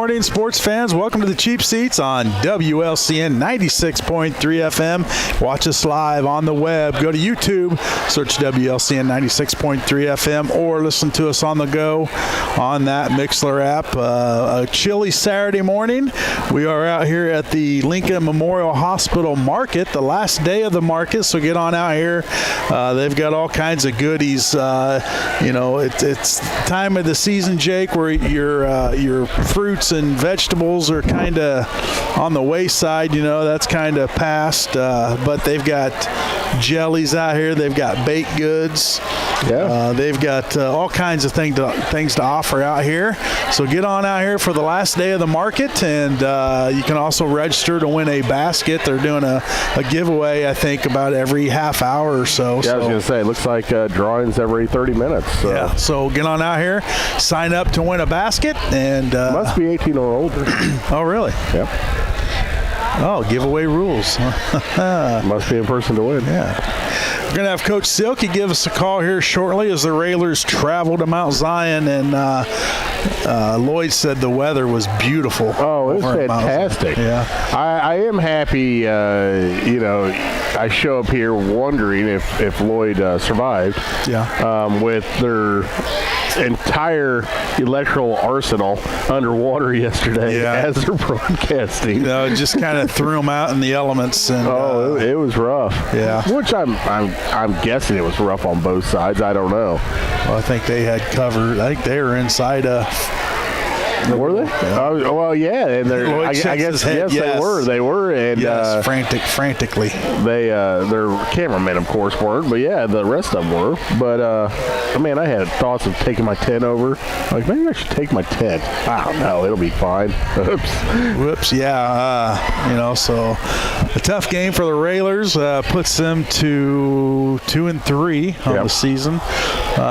morning, sports fans. Welcome to the Cheap Seats on WLCN 96.3 FM. Watch us live on the web. Go to YouTube, search WLCN 96.3 FM, or listen to us on the go on that Mixler app. A chilly Saturday morning. We are out here at the Lincoln Memorial Hospital Market, the last day of the market, so get on out here. They've got all kinds of goodies. It's time of the season, Jake, where your fruits and vegetables are kind of on the wayside. That's kind of past. But they've got jellies out here. They've got baked goods. Yeah. They've got all kinds of things to offer out here. So get on out here for the last day of the market, and you can also register to win a basket. They're doing a giveaway, I think, about every half hour or so. Yeah, I was going to say, it looks like drawings every 30 minutes. So. Yeah, so get on out here, sign up to win a basket, and must be 18 or older. Oh, really? Yep. Oh, giveaway rules. Must be in person to win. Yeah. We're going to have Coach Silky give us a call here shortly as the Railers travel to Mount Zion, and Lloyd said the weather was beautiful. Oh, it was fantastic. Yeah. I am happy, I show up here wondering if Lloyd survived. Yeah. With their entire electrical arsenal underwater yesterday as they're broadcasting. Just kind of threw them out in the elements. And it was rough. Yeah. Which I'm guessing it was rough on both sides. I don't know. Well, I think they had covered. I think they were inside Were they? Yeah. Well, yeah, and I guess yes, they were, and frantically. Their cameramen, of course, weren't, but yeah, the rest of them were. But I had thoughts of taking my tent over. Like, maybe I should take my tent. I don't know, it'll be fine. Whoops, yeah. So a tough game for the Railers puts them to 2-3 on the season.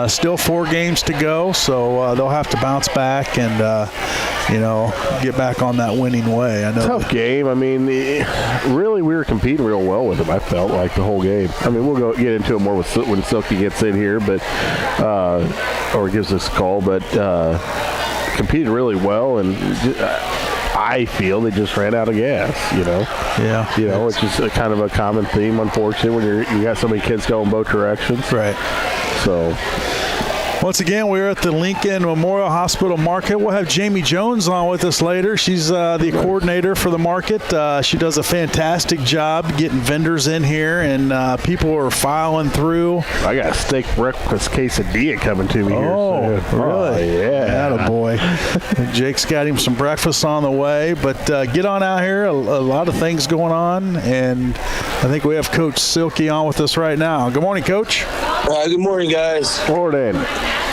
Still 4 games to go, so they'll have to bounce back and get back on that winning way. I know. Tough game. Really, we were competing real well with them, I felt like, the whole game. We'll get into it more when Silky gets in here, but or gives us a call, but competed really well, and I feel they just ran out of gas, Yeah. It's just a kind of a common theme, unfortunately, when you got so many kids going both directions. Right. So, Once again, we're at the Lincoln Memorial Hospital Market. We'll have Jamie Jones on with us later. She's the coordinator for the market. She does a fantastic job getting vendors in here, and people are filing through. I got a steak breakfast quesadilla coming to me here. Oh, really? Yeah. Attaboy. Jake's got him some breakfast on the way, but get on out here. A lot of things going on, and I think we have Coach Silky on with us right now. Good morning, Coach. Good morning, guys. Morning.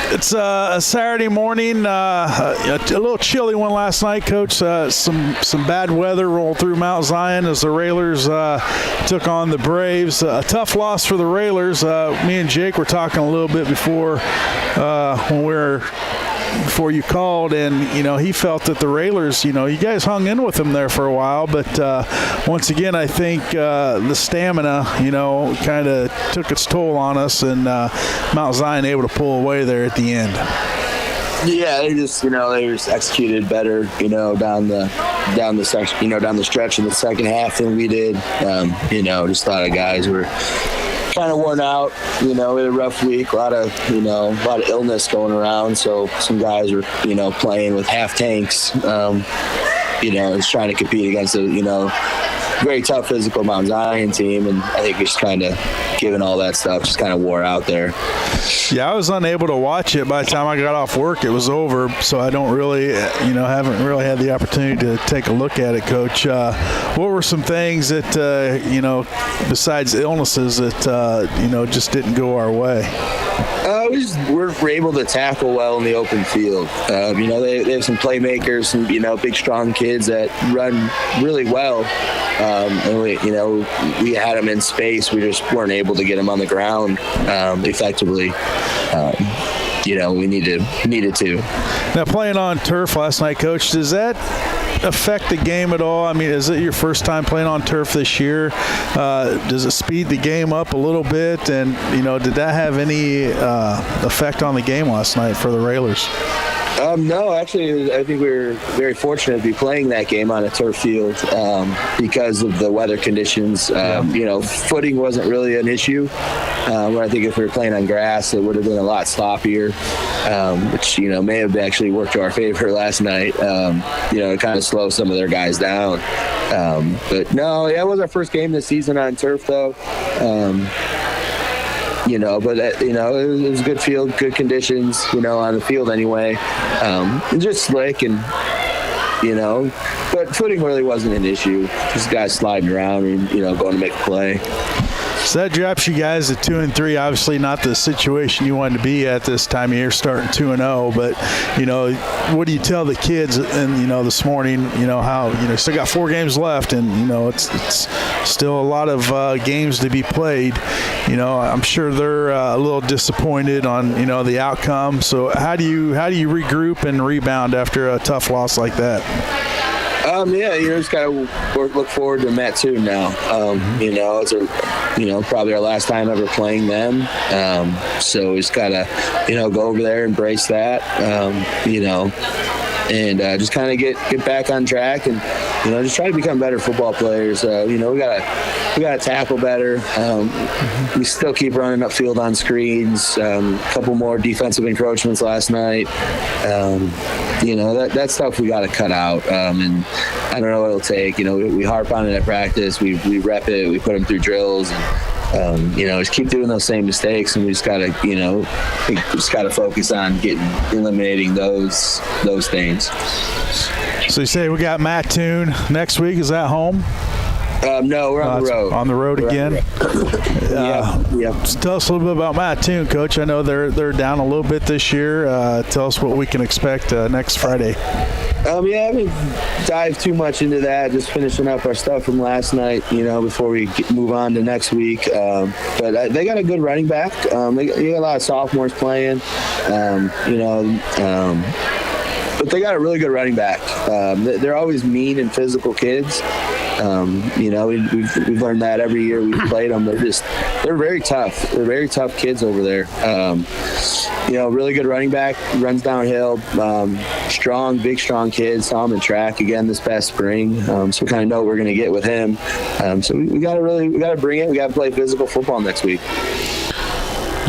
It's a Saturday morning, a little chilly one last night, Coach. Some bad weather rolled through Mount Zion as the Railers took on the Braves. A tough loss for the Railers. Me and Jake were talking a little bit before before you called, and he felt that the Railers, you guys hung in with them there for a while, but once again, I think the stamina, kind of took its toll on us, and Mount Zion able to pull away there at the end. Yeah, they just executed better, down the section, down the stretch in the second half than we did. Just a lot of guys were kind of worn out, we had a rough week, a lot of illness going around. So some guys were, playing with half tanks, and trying to compete against a, very tough physical Mount Zion team. And I think just kind of given all that stuff, just kind of wore out there. Yeah, I was unable to watch it. By the time I got off work, it was over. So I don't really, haven't really had the opportunity to take a look at it, Coach. What were some things that, besides illnesses that, just didn't go our way? We're able to tackle well in the open field. They have some playmakers, some, big, strong kids that run really well. And we had them in space. We just weren't able to get them on the ground effectively. We needed to. Now, playing on turf last night, Coach, does that affect the game at all? I mean, is it your first time playing on turf this year? Does it speed the game up a little bit? And, did that have any effect on the game last night for the Railers? No, actually, I think we were very fortunate to be playing that game on a turf field because of the weather conditions. Footing wasn't really an issue. Where I think if we were playing on grass, it would have been a lot sloppier, which, may have actually worked to our favor last night, to kind of slow some of their guys down. But no, it was our first game this season on turf, though. It was a good field, good conditions, on the field anyway. Just slick and, but footing really wasn't an issue. Just guys sliding around and, going to make a play. So that drops you guys at 2-3. Obviously, not the situation you wanted to be at this time of year, starting 2-0. But what do you tell the kids? And this morning, how still got 4 games left, and it's still a lot of games to be played. I'm sure they're a little disappointed on the outcome. So how do you regroup and rebound after a tough loss like that? Just gotta look forward to Mattoon now. It's probably our last time ever playing them. So we just gotta, go over there, embrace that, and just kind of get back on track and, just try to become better football players. We gotta tackle better. We still keep running upfield on screens. A couple more defensive encroachments last night. That stuff we got to cut out. And I don't know what it'll take. We harp on it at practice. We rep it. We put them through drills. And, just keep doing those same mistakes. And we just got to, focus on eliminating those things. So you say we got Mattoon next week. Is that home? No, we're on the road. On the road again? Yeah. Tell us a little bit about Mattoon, Coach. I know they're down a little bit this year. Tell us what we can expect next Friday. I haven't dived too much into that. Just finishing up our stuff from last night, before we move on to next week. But they got a good running back. They got a lot of sophomores playing. But they got a really good running back. They're always mean and physical kids. We've learned that every year we've played them. They're very tough. They're very tough kids over there. Really good running back, runs downhill, big, strong kid. Saw him in track again this past spring. So we kind of know what we're going to get with him. So we got to bring it. We got to play physical football next week.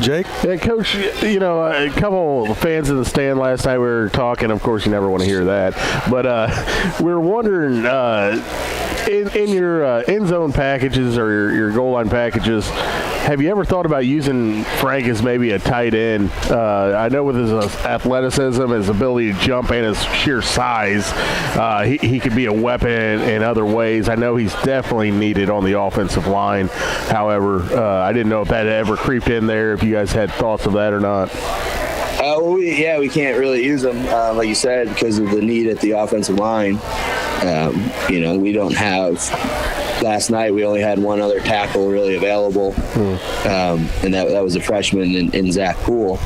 Jake? Yeah, Coach, you know, a couple fans in the stand last night we were talking. Of course, you never want to hear that. But we were wondering, in your end zone packages or your goal line packages, have you ever thought about using Frank as maybe a tight end? I know with his athleticism, his ability to jump, and his sheer size, he could be a weapon in other ways. I know he's definitely needed on the offensive line. However, I didn't know if that ever creeped in there, if you guys had thoughts of that or not. We can't really use him, like you said, because of the need at the offensive line. You know, we don't have. Last night we only had one other tackle really available, and that was a freshman in Zach Poole.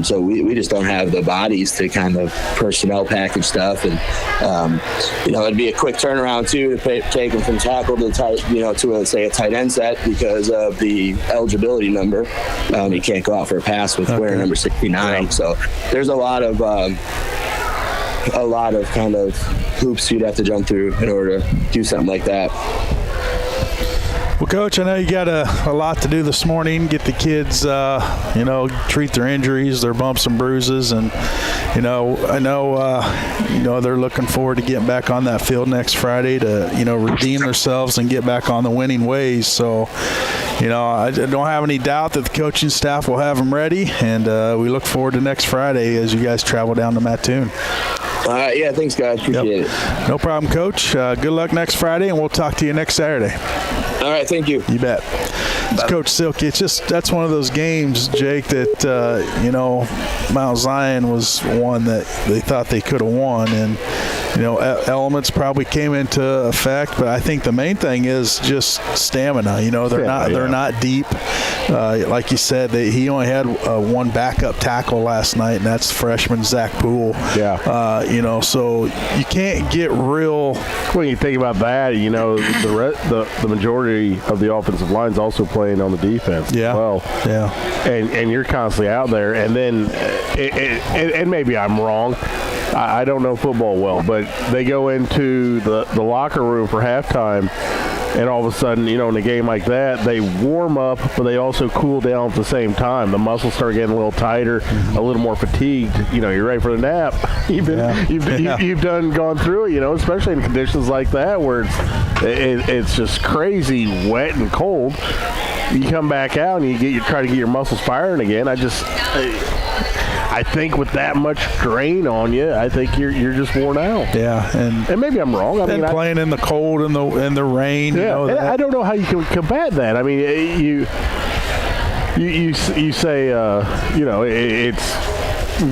So we just don't have the bodies to kind of personnel package stuff, and you know, it'd be a quick turnaround too to take him from tackle to a tight end set because of the eligibility number. He can't go out for a pass with wearing number 69. Yeah. So there's a lot of kind of hoops you'd have to jump through in order to do something like that. Well, Coach, I know you got a lot to do this morning. Get the kids, treat their injuries, their bumps and bruises, and I know they're looking forward to getting back on that field next Friday to redeem themselves and get back on the winning ways. So, I don't have any doubt that the coaching staff will have them ready, and we look forward to next Friday as you guys travel down to Mattoon. Yeah, thanks, guys. Appreciate it. No problem, Coach. Good luck next Friday, and we'll talk to you next Saturday. All right, thank you. You bet. It's Coach Silky. That's one of those games, Jake, that Mount Zion was one that they thought they could have won, and elements probably came into effect, but I think the main thing is just stamina. They're not deep. Like you said, he only had one backup tackle last night, and that's freshman Zach Poole. Yeah. So you can't get real. When you think about that, the majority of the offensive line is also playing on the defense. Yeah. As well. Yeah. And you're constantly out there, and then and maybe I'm wrong. I don't know football well, but they go into the locker room for halftime, and all of a sudden, in a game like that, they warm up, but they also cool down at the same time. The muscles start getting a little tighter, a little more fatigued. You're ready for the nap. You've gone through it, especially in conditions like that where it's just crazy wet and cold. You come back out and you try to get your muscles firing again. I think with that much strain on you, I think you're just worn out. Yeah, and maybe I'm wrong. Playing in the cold and the rain. Yeah, I don't know how you can combat that. I mean, you say it's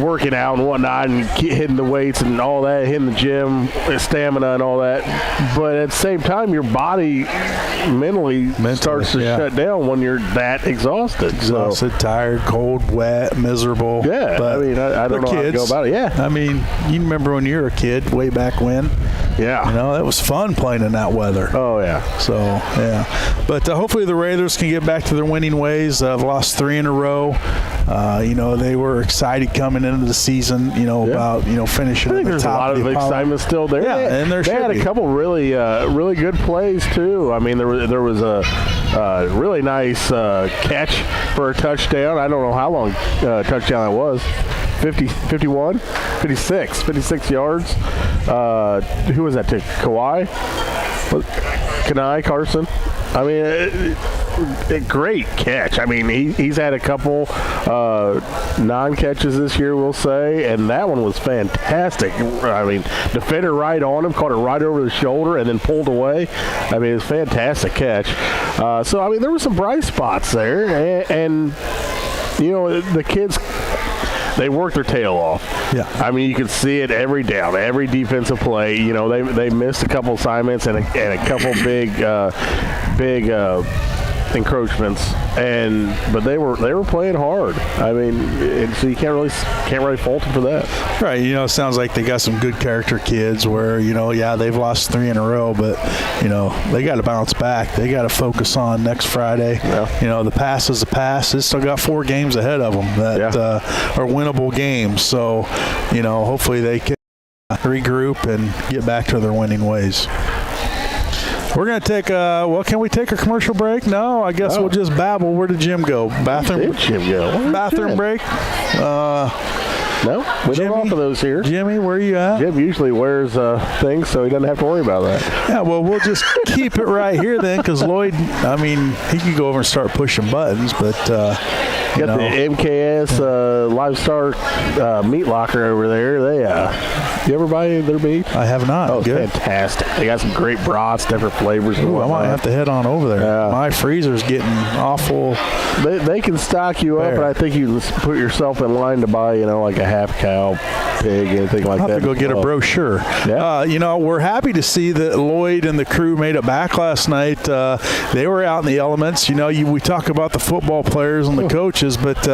working out and whatnot and hitting the weights and all that, hitting the gym, stamina and all that, but at the same time, your body mentally starts to shut down when you're that exhausted. Tired, cold, wet, miserable. Yeah, but I don't know how to go about it. Yeah. I mean, you remember when you were a kid, way back when? Yeah. That was fun playing in that weather. Oh, yeah. So, yeah. But hopefully the Raiders can get back to their winning ways. They've lost 3 in a row. They were excited coming into the season, about, finishing I think at the there's top a lot of excitement still there. Yeah, and they had a couple really good plays, too. I mean, there was a really nice catch for a touchdown. I don't know how long touchdown it was. 50, 51, 56 yards. Who was that to? Kawhi? Kanai Carson? I mean, a great catch. I mean, he's had a couple non-catches this year, we'll say, and that one was fantastic. I mean, defender right on him, caught it right over the shoulder, and then pulled away. I mean, it was a fantastic catch. So, I mean, there were some bright spots there, and the kids, they worked their tail off. Yeah. I mean, you could see it every down, every defensive play. They missed a couple assignments and a couple big encroachments, but they were playing hard. I mean, so you can't really fault them for that. Right. It sounds like they got some good character kids where they've lost 3 in a row, but they got to bounce back. They got to focus on next Friday. Yeah. The pass is a pass. They still got 4 games ahead of them that are winnable games. So hopefully they can regroup and get back to their winning ways. We're going to take can we take a commercial break? No, I guess we'll just babble. Where did Jim go? Bathroom? Jim go? Bathroom break? No, we don't offer those here. Jimmy, where are you at? Jim usually wears things, so he doesn't have to worry about that. Yeah, well, we'll just keep it right here then, because Lloyd, I mean, he could go over and start pushing buttons, but got the MKS Livestock meat locker over there. They you ever buy their meat? I have not. Oh, good. Fantastic. They got some great broths, different flavors. Ooh, I might have to head on over there. Yeah. My freezer's getting awful. They can stock you up, and I think you put yourself in line to buy, like a half cow, pig, anything like that. I'll have to go get a brochure. Yeah. We're happy to see that Lloyd and the crew made it back last night. They were out in the elements. We talk about the football players and the coaches, but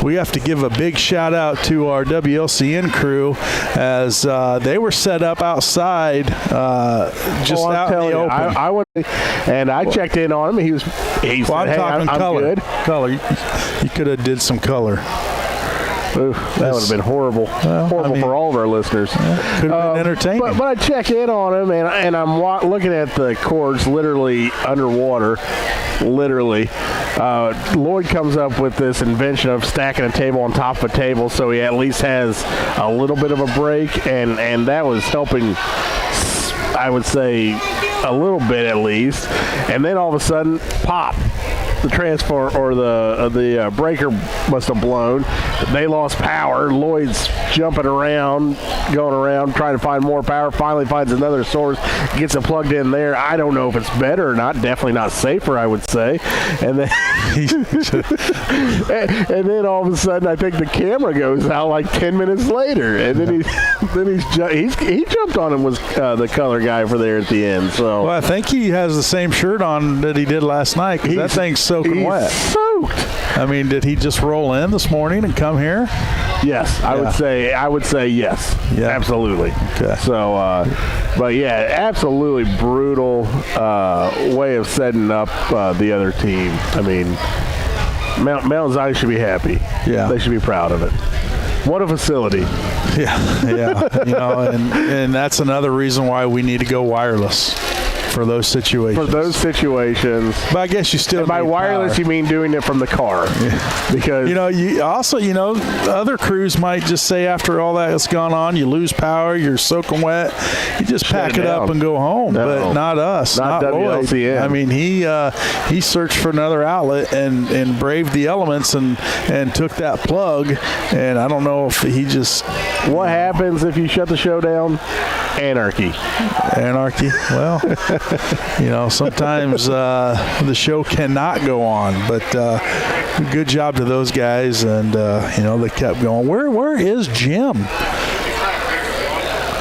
we have to give a big shout out to our WLCN crew as they were set up outside, just out in the open. I went and I checked in on him. He said, I'm talking color. Good. Color. You could have did some color. Oof, that would have been horrible. For all of our listeners. Could have been entertaining. But I check in on him, and I'm looking at the cords literally underwater. Literally. Lloyd comes up with this invention of stacking a table on top of a table so he at least has a little bit of a break, and that was helping, I would say, a little bit at least. And then all of a sudden, pop. The transformer or the breaker must have blown. They lost power. Lloyd's jumping around, going around, trying to find more power. Finally finds another source, gets it plugged in there. I don't know if it's better or not. Definitely not safer, I would say. And then, and then all of a sudden, I think the camera goes out like 10 minutes later, and then he jumped on him was the color guy for there at the end. So well, I think he has the same shirt on that he did last night because that thing's soaking wet. Soaked. I mean, did he just roll in this morning and come here? Yes, I would say yes. Yeah. Absolutely. Okay. So, but yeah, absolutely brutal way of setting up the other team. I mean, Mount Zion should be happy. Yeah. They should be proud of it. What a facility. Yeah. And that's another reason why we need to go wireless. For those situations. But I guess you still. And by wireless, power. You mean doing it from the car, because other crews might just say after all that has gone on, you lose power, you're soaking wet, you just pack it up and go home. No, but not us, not WLCN. Lloyd. I mean, he searched for another outlet and braved the elements and took that plug. And I don't know if he just. What happens if you shut the show down? Anarchy. Well, sometimes the show cannot go on, but good job to those guys, and they kept going. Where is Jim?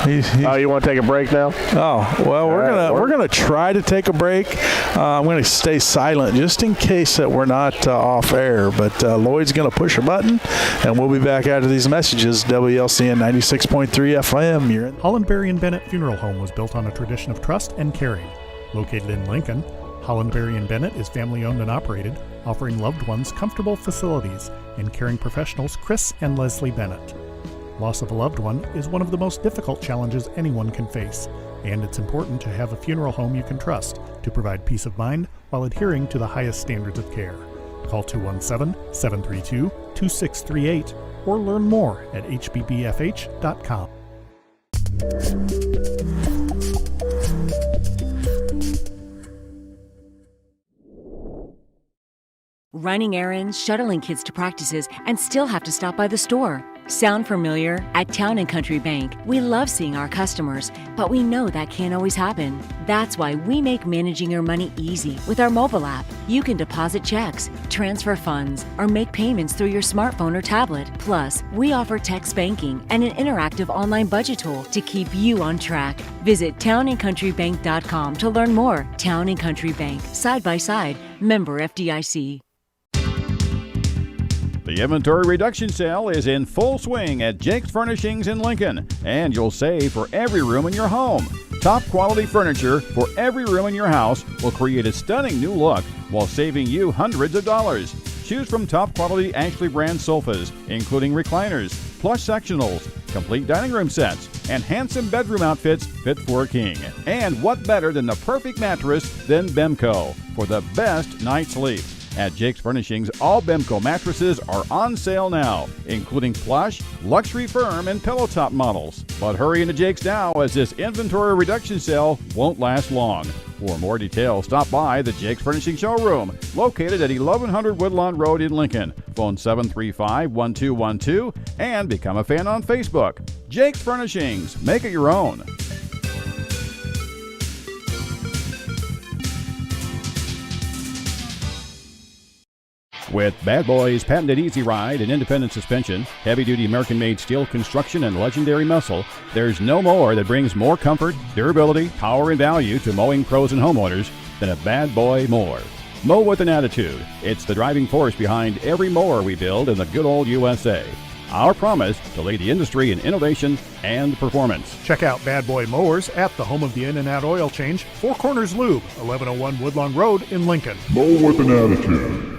You want to take a break now? Oh, well, we're gonna try to take a break. I'm gonna stay silent just in case that we're not off air. But Lloyd's gonna push a button, and we'll be back after these messages. WLCN 96.3 FM. You're in. Hollandberry & Bennett Funeral Home was built on a tradition of trust and caring. Located in Lincoln, Hollandberry & Bennett is family-owned and operated, offering loved ones comfortable facilities and caring professionals Chris and Leslie Bennett. Loss of a loved one is one of the most difficult challenges anyone can face, and it's important to have a funeral home you can trust to provide peace of mind while adhering to the highest standards of care. Call 217-732-2638 or learn more at hbbfh.com. Running errands, shuttling kids to practices, and still have to stop by the store. Sound familiar? At Town & Country Bank, we love seeing our customers, but we know that can't always happen. That's why we make managing your money easy with our mobile app. You can deposit checks, transfer funds, or make payments through your smartphone or tablet. Plus, we offer text banking and an interactive online budget tool to keep you on track. Visit townandcountrybank.com to learn more. Town & Country Bank, side by side, member FDIC. The inventory reduction sale is in full swing at Jake's Furnishings in Lincoln, and you'll save for every room in your home. Top quality furniture for every room in your house will create a stunning new look while saving you hundreds of dollars. Choose from top quality Ashley brand sofas, including recliners, plush sectionals, complete dining room sets, and handsome bedroom outfits fit for a king. And what better than the perfect mattress than Bemco for the best night's sleep? At Jake's Furnishings, all Bemco mattresses are on sale now, including plush, luxury firm, and pillow top models. But hurry into Jake's now, as this inventory reduction sale won't last long. For more details, stop by the Jake's Furnishing Showroom, located at 1100 Woodlawn Road in Lincoln. Phone 735-1212 and become a fan on Facebook. Jake's Furnishings. Make it your own. With Bad Boy's patented Easy Ride and independent suspension, heavy-duty American-made steel construction, and legendary muscle, there's no mower that brings more comfort, durability, power, and value to mowing pros and homeowners than a Bad Boy mower. Mow with an attitude. It's the driving force behind every mower we build in the good old USA. Our promise to lead the industry in innovation and performance. Check out Bad Boy Mowers at the home of the In-N-Out Oil Change, Four Corners Lube, 1101 Woodlawn Road in Lincoln. Mow with an attitude.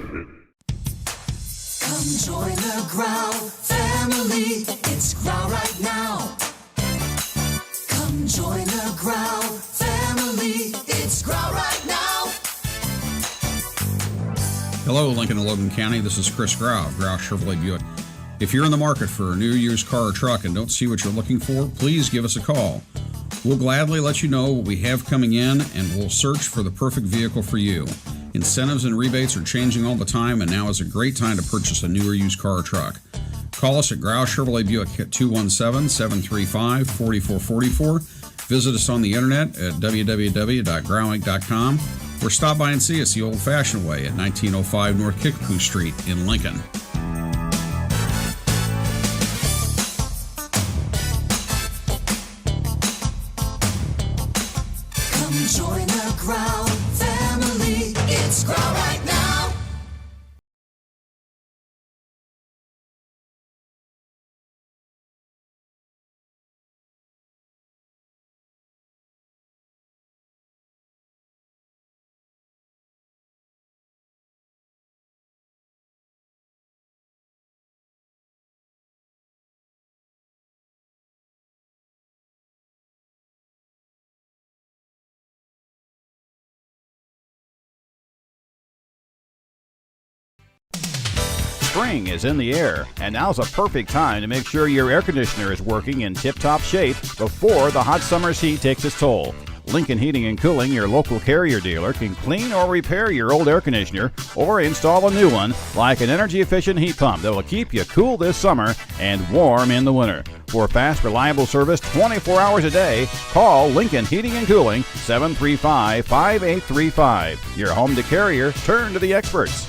Come join the Growl family. It's Growl right now. Come join the Growl family. It's Growl right now. Hello, Lincoln and Logan County. This is Chris Grau of Grau Chevrolet Buick. If you're in the market for a new used car or truck and don't see what you're looking for, please give us a call. We'll gladly let you know what we have coming in, and we'll search for the perfect vehicle for you. Incentives and rebates are changing all the time, and now is a great time to purchase a new or used car or truck. Call us at Grau Chevrolet Buick at 217-735-4444. Visit us on the internet at www.growinc.com, or stop by and see us the old-fashioned way at 1905 North Kickapoo Street in Lincoln. Come join the Growl family. It's Growl right now. Spring is in the air, and now's a perfect time to make sure your air conditioner is working in tip-top shape before the hot summer's heat takes its toll. Lincoln Heating and Cooling, your local Carrier dealer, can clean or repair your old air conditioner or install a new one like an energy-efficient heat pump that will keep you cool this summer and warm in the winter. For fast, reliable service 24 hours a day, call Lincoln Heating and Cooling, 735-5835. Your home to Carrier, turn to the experts.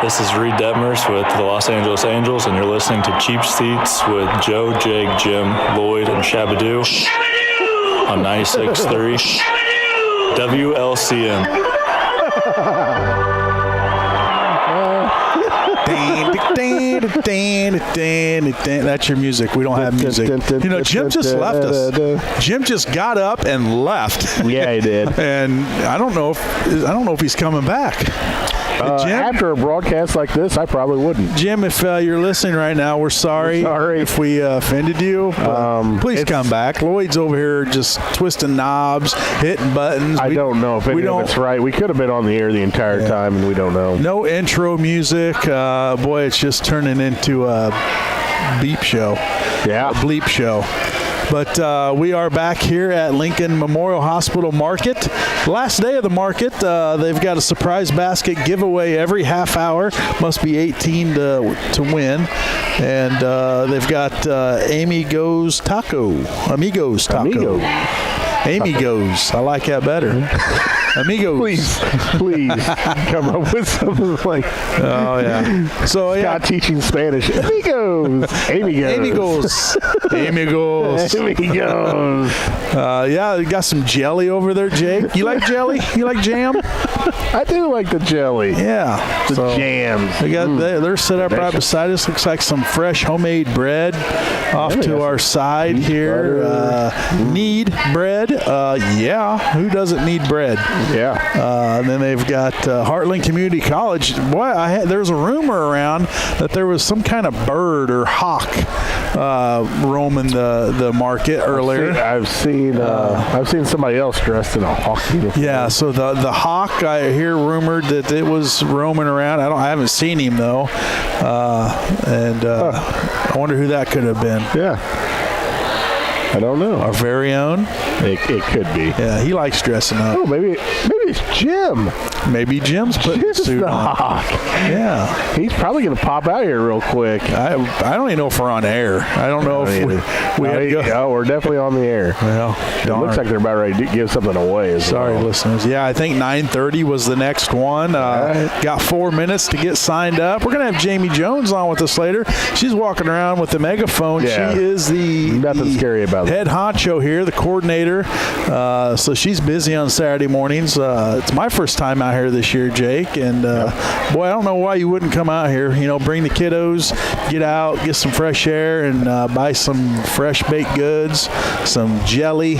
This is Reed Detmers with the Los Angeles Angels, and you're listening to Cheap Seats with Joe, Jake, Jim, Lloyd, and Shabadoo on 96.3 WLCN. That's your music. We don't have music. You know, Jim just left us. Jim just got up and left. Yeah, he did. And I don't know if he's coming back. Jim? After a broadcast like this, I probably wouldn't. Jim, if you're listening right now, we're sorry if we offended you. Please come back. Lloyd's over here just twisting knobs, hitting buttons. I don't know if any of it's right. We could have been on the air the entire time, and we don't know. No intro music. Boy, it's just turning into a beep show. Yeah. A bleep show. But we are back here at Lincoln Memorial Hospital Market. Last day of the market, they've got a surprise basket giveaway every half hour. Must be 18 to win. And they've got Amigos Taco. Amigos. I like that better. Amigos. Please come up with something like. Oh yeah. So yeah. Scott teaching Spanish. Amigos. Yeah, you got some jelly over there, Jake. You like jelly? You like jam? I do like the jelly. Yeah. The jams. They got they're set up right beside us. Looks like some fresh homemade bread off to our side here. Need bread? Yeah. Who doesn't need bread? Yeah. And then they've got Heartland Community College. Boy, there was a rumor around that there was some kind of bird or hawk roaming the market earlier. I've seen somebody else dressed in a hawk uniform. Yeah, so the hawk, I hear rumored that it was roaming around. I haven't seen him though, I wonder who that could have been. Yeah. I don't know. Our very own? It could be. Yeah, he likes dressing up. Oh, maybe it's Jim. Maybe Jim's putting the suit the on. hawk. Yeah. He's probably going to pop out here real quick. I don't even know if we're on air. I don't know if we had to go. Oh, we're definitely on the air. Well, it looks like they're about ready to give something away. Sorry, listeners. Yeah, I think 9:30 was the next one. Got 4 minutes to get signed up. We're going to have Jamie Jones on with us later. She's walking around with the megaphone. Yeah. She is nothing scary about head honcho here, the coordinator. So she's busy on Saturday mornings. It's my first time out here this year, Jake. And, boy, I don't know why you wouldn't come out here. You know, bring the kiddos, get out, get some fresh air, and buy some fresh baked goods, some jelly,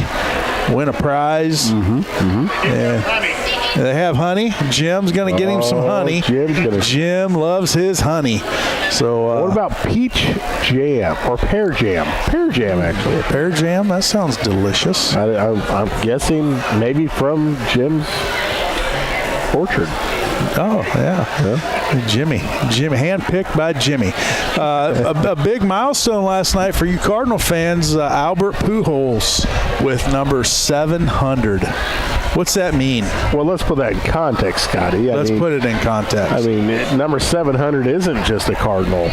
win a prize. They have honey. Jim's going to get him some honey. Jim loves his honey. So what about peach jam or pear jam? Pear jam, actually. Pear jam? That sounds delicious. I'm guessing maybe from Jim's orchard. Oh, yeah. Jimmy, handpicked by Jimmy. A big milestone last night for you Cardinal fans, Albert Pujols with number 700. What's that mean? Well, let's put that in context, Scotty. Let's put it in context. I mean, number 700 isn't just a Cardinal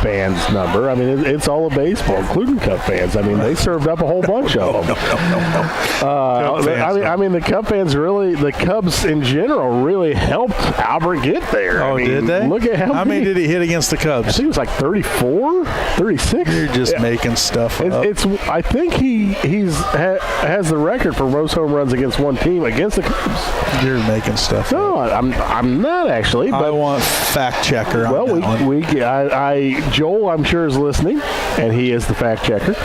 fans number. I mean, it's all of baseball, including Cub fans. I mean, they served up a whole bunch of them. I mean, the Cub fans really, the Cubs in general really helped Albert get there. Oh, did they? Look at how many did he hit against the Cubs? I think it was like 34, 36. You're just making stuff up. I think he has the record for most home runs against one team against the Cubs. You're making stuff up. No, I'm not actually. But I want fact checker on that one. Joel, I'm sure, is listening, and he is the fact checker.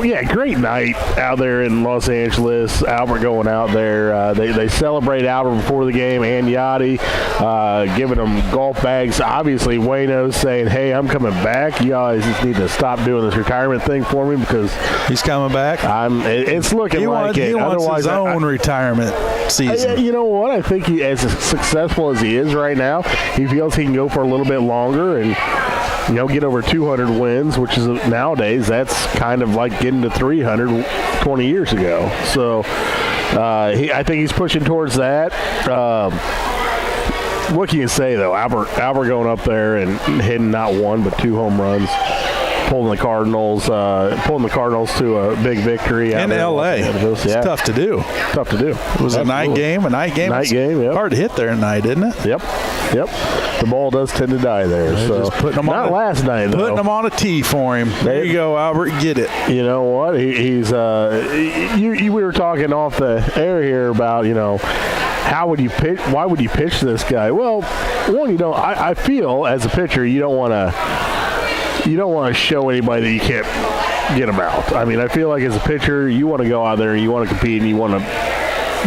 Yeah, great night out there in Los Angeles. Albert going out there. They celebrate Albert before the game, and Yachty giving them golf bags. Obviously, Wayno's saying, hey, I'm coming back. You guys just need to stop doing this retirement thing for me because he's coming back. It's looking like it. He wants his own retirement season. You know what? I think as successful as he is right now, he feels he can go for a little bit longer and get over 200 wins, which is nowadays that's kind of like getting to 300 20 years ago. So I think he's pushing towards that. What can you say though? Albert going up there and hitting not one but 2 home runs, pulling the Cardinals to a big victory in L.A. It's tough to do. It was a night game. Night game. Yep. Hard to hit there tonight, isn't it? Yep. The ball does tend to die there. So just putting them last night though. Putting them on a tee for him. There you go, Albert. Get it. You know what? He's we were talking off the air here about how would you pitch? Why would you pitch this guy? Well, one, I feel as a pitcher you don't want to show anybody that you can't get them out. I mean, I feel like as a pitcher you want to go out there and you want to compete and you want to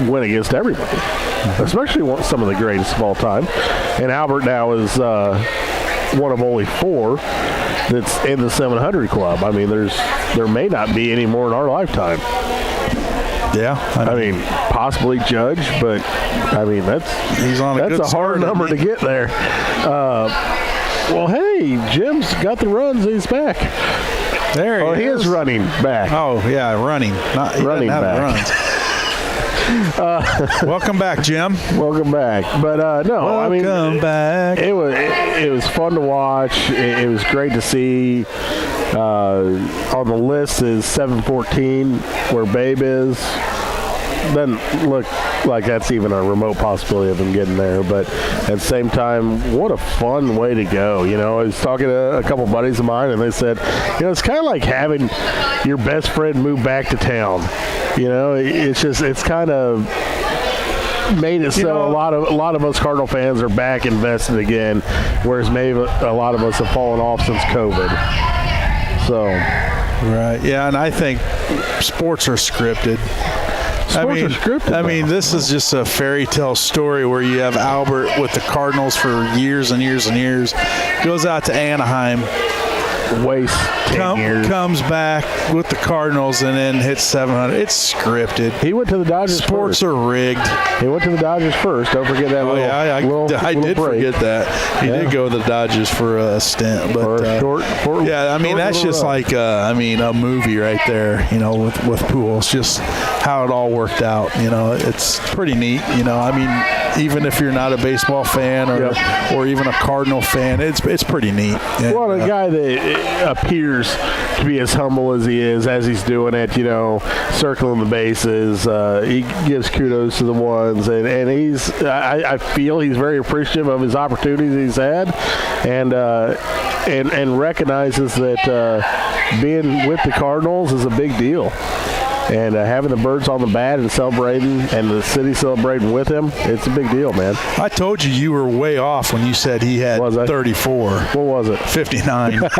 win against everybody, especially some of the greatest of all time. And Albert now is one of only 4 that's in the 700 club. I mean, there may not be any more in our lifetime. Yeah, I mean, possibly Judge, but I mean that's a hard number to get there. Well, hey, Jim's got the runs. He's back. There he is. He is running back. Oh yeah, running. Not running back. Welcome back, Jim. Welcome back. But welcome back. It was fun to watch. It was great to see. On the list is 714, where Babe is. Doesn't look like that's even a remote possibility of him getting there, but at the same time, what a fun way to go. You know, I was talking to a couple buddies of mine, and they said, you know, it's kind of like having your best friend move back to town. You know, it's kind of made it so a lot of us Cardinal fans are back invested again, whereas maybe a lot of us have fallen off since COVID. So, right, yeah, and I think sports are scripted. I mean, this is just a fairy tale story where you have Albert with the Cardinals for years and years and years, goes out to Anaheim, wastes 10 years, comes back with the Cardinals, and then hits 700. It's scripted. He went to the Dodgers. Sports are rigged. He went to the Dodgers first. Don't forget that. I did forget that. He did go to the Dodgers for a stint, but that's just like a movie right there. You know, with Pujols, just how it all worked out. You know, it's pretty neat. You know, I mean, even if you're not a baseball fan or even a Cardinal fan, it's pretty neat. Well, a guy that appears to be as humble as he is as he's doing it, you know, circling the bases. He gives kudos to the ones, and I feel he's very appreciative of his opportunities he's had, and recognizes that being with the Cardinals is a big deal. And having the birds on the bat and celebrating, and the city celebrating with him, it's a big deal, man. I told you were way off when you said he had 34. What was it? 59. but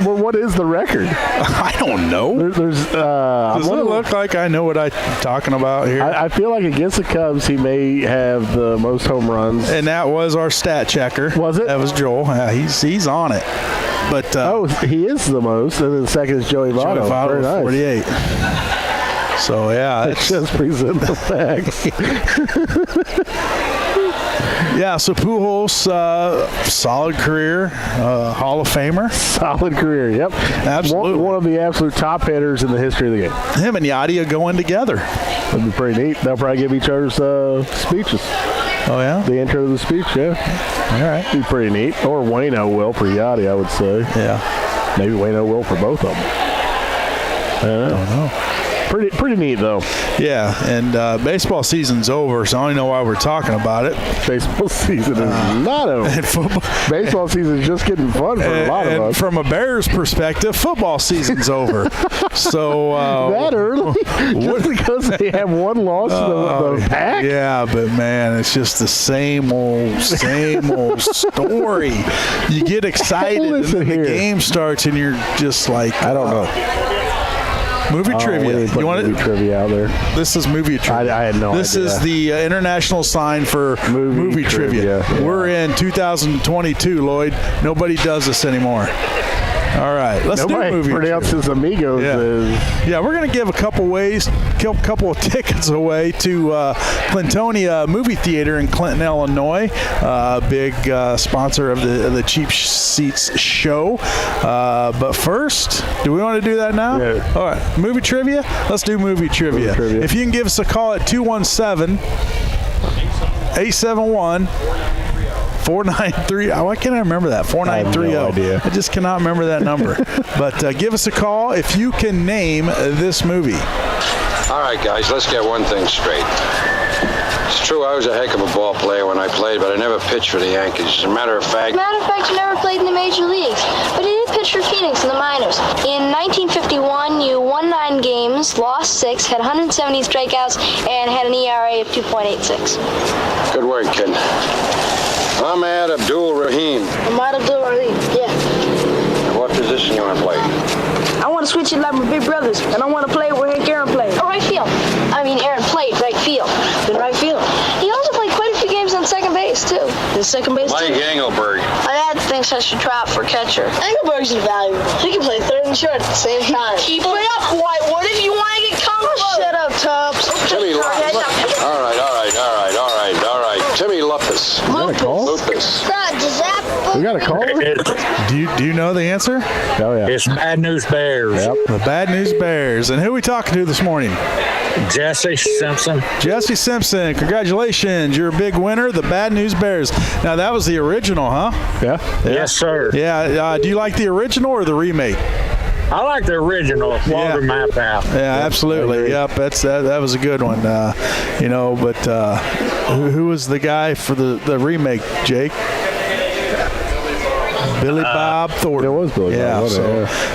what is the record? I don't know. Does it look like I know what I'm talking about here? I feel like against the Cubs, he may have the most home runs. And that was our stat checker. Was it? That was Joel. Yeah, he's on it. But he is the most, and then second is Joey Votto. Very nice. 48. So yeah, it just present the facts. Yeah, so Pujols, solid career, Hall of Famer. Solid career, yep. Absolutely. One of the absolute top hitters in the history of the game. Him and Yadi are going together. That'd be pretty neat. They'll probably give each other's speeches. Oh, yeah? The intro to the speech, yeah. All right. Be pretty neat. Or Wayno will for Yachty, I would say. Yeah. Maybe Wayno will for both of them. I don't know. Pretty neat, though. Yeah, and baseball season's over, so I don't know why we're talking about it. Baseball season is not over. And baseball season is just getting fun for a lot of us. From a Bears perspective, football season's over. So that early? Just because they have one loss to the Pack? Yeah, but man, it's just the same old story. You get excited and then the game starts and you're just like, I don't know. Movie trivia. You want movie trivia out there? This is movie trivia. I had no idea. This is the international sign for movie trivia. Yeah. We're in 2022, Lloyd. Nobody does this anymore. All right, let's do movie pronounces trivia. Amigos. Yeah, we're going to give a couple of tickets away to Clintonia Movie Theater in Clinton, Illinois. Big sponsor of the Cheap Seats show. But first, do we want to do that now? Yeah. All right, movie trivia? Let's do movie trivia. If you can give us a call at 217-871 493. Why can't I remember that? 4930. I have no idea. I just cannot remember that number. But give us a call if you can name this movie. All right, guys, let's get one thing straight. It's true I was a heck of a ball player when I played, but I never pitched for the Yankees. As a matter of fact, you never played in the major leagues, but you did pitch for Phoenix in the minors. In 1951, you won 9 games, lost 6, had 170 strikeouts, and had an ERA of 2.86. Good work, kid. Ahmad Abdul-Rahim. Ahmad Abdul-Rahim, yeah. What position you want to play? I want to switch it like my big brothers, and I want to play where Hank Aaron played. Right field. Aaron played right field. In right field. He also played quite a few games on second base, too. In second base, Mike too? Engelberg. My dad thinks I should try out for catcher. Engelberg's invaluable. He can play third and short at the same time. Keep it up, Whitewood, if you want to get comfortable. Shut up, Tubbs. Timmy Lupus. All right. Timmy Lupus. Lupus. We got a call? Do you know the answer? Oh, yeah. It's Bad News Bears. Yep. The Bad News Bears. And who are we talking to this morning? Jesse Simpson. Jesse Simpson. Congratulations. You're a big winner. The Bad News Bears. Now, that was the original, huh? Yeah. Yes, sir. Yeah. Do you like the original or the remake? I like the original. Walter Map out. Yeah, absolutely. Yep, that was a good one. But who was the guy for the remake, Jake? Billy Bob Thornton. It was Billy Bob.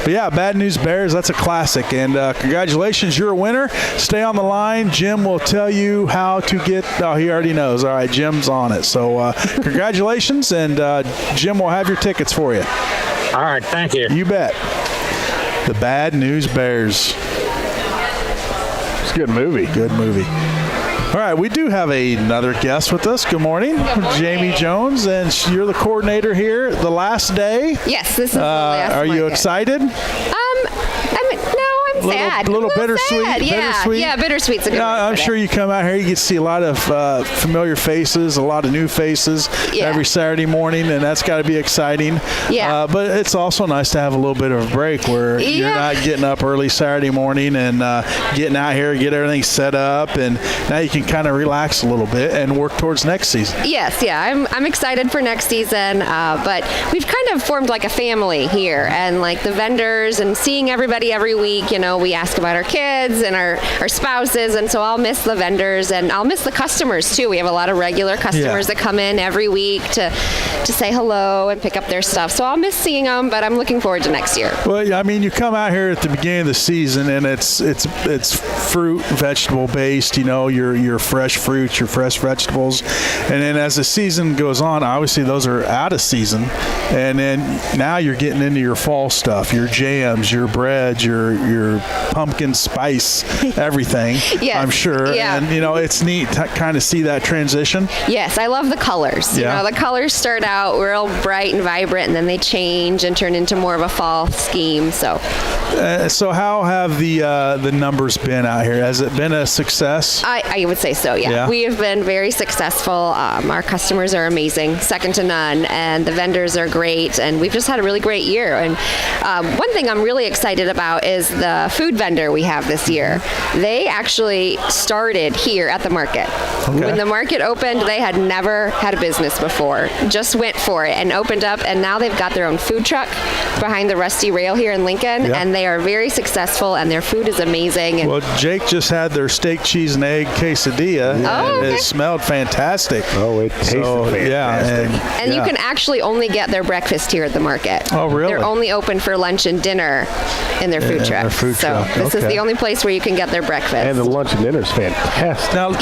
But yeah, Bad News Bears, that's a classic. And congratulations, you're a winner. Stay on the line. Jim will tell you how to get – he already knows. All right, Jim's on it. So congratulations, and Jim will have your tickets for you. All right, thank you. You bet. The Bad News Bears. It's a good movie. Good movie. All right, we do have another guest with us. Good morning. Jamie Jones, and you're the coordinator here. The last day. Yes, this is the last Are you excited? I'm sad. Little bittersweet. Sad. Yeah, bittersweet's a good word. I'm sure you come out here, you get to see a lot of familiar faces, a lot of new faces every Saturday morning, and that's got to be exciting. Yeah. But it's also nice to have a little bit of a break where you're not getting up early Saturday morning and getting out here, get everything set up, and now you can kind of relax a little bit and work towards next season. Yes, I'm excited for next season, but we've kind of formed like a family here, and like the vendors and seeing everybody every week, we ask about our kids and our spouses, and so I'll miss the vendors and I'll miss the customers too. We have a lot of regular customers that come in every week to say hello and pick up their stuff. So I'll miss seeing them, but I'm looking forward to next year. Well, you come out here at the beginning of the season and it's fruit, vegetable based, your fresh fruits, your fresh vegetables. And then as the season goes on, obviously those are out of season. And then now you're getting into your fall stuff, your jams, your breads, your pumpkin spice, everything. Yes. I'm sure. Yeah. And, it's neat to kind of see that transition. Yes, I love the colors. The colors start out real bright and vibrant, and then they change and turn into more of a fall scheme. So how have the numbers been out here? Has it been a success? I would say so, yeah. We have been very successful. Our customers are amazing, second to none, and the vendors are great, and we've just had a really great year. And one thing I'm really excited about is the food vendor we have this year. They actually started here at the market. Okay. When the market opened, they had never had a business before. Just went for it and opened up, and now they've got their own food truck behind the Rusty Rail here in Lincoln, and they are very successful, and their food is amazing. And Jake just had their steak, cheese, and egg quesadilla, and it smelled fantastic. Oh, it tasted fantastic. Yeah, and you can actually only get their breakfast here at the market. Oh, really? They're only open for lunch and dinner in their food truck. This is the only place where you can get their breakfast. And the lunch and dinner is fantastic. Now,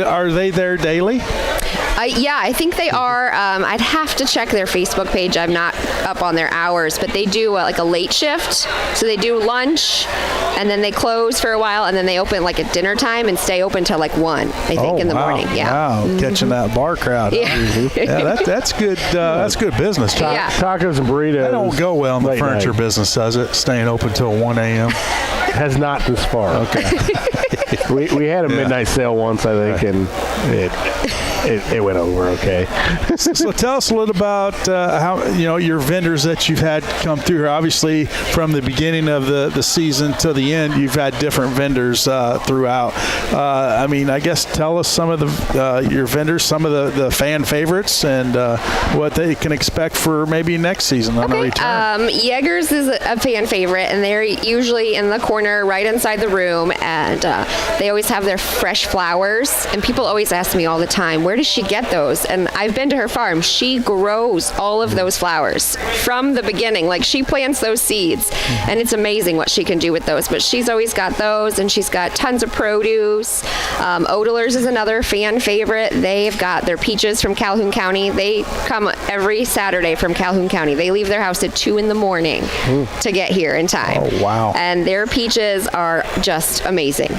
are they there daily? I think they are. I'd have to check their Facebook page. I'm not up on their hours, but they do like a late shift. So they do lunch, and then they close for a while, and then they open like at dinner time and stay open till like 1, I think, in the morning. Yeah. Wow, catching that bar crowd. Yeah, that's good. That's good business. Tacos and burritos. That don't go well in the furniture business, does it? Staying open till 1 a.m. Has not this far. Okay. we had a midnight sale once, I think, and it went over okay. So tell us a little about how your vendors that you've had come through here. Obviously, from the beginning of the season to the end, you've had different vendors throughout. I guess tell us some of your vendors, some of the fan favorites, and what they can expect for maybe next season on a return. Jaegers is a fan favorite, and they're usually in the corner right inside the room, and they always have their fresh flowers. And people always ask me all the time, where where does she get those? And I've been to her farm. She grows all of those flowers from the beginning. Like, she plants those seeds, and it's amazing what she can do with those. But she's always got those, and she's got tons of produce. Odlers is another fan favorite. They've got their peaches from Calhoun County. They come every Saturday from Calhoun County. They leave their house at 2 in the morning to get here in time. Oh, wow. And their peaches are just amazing.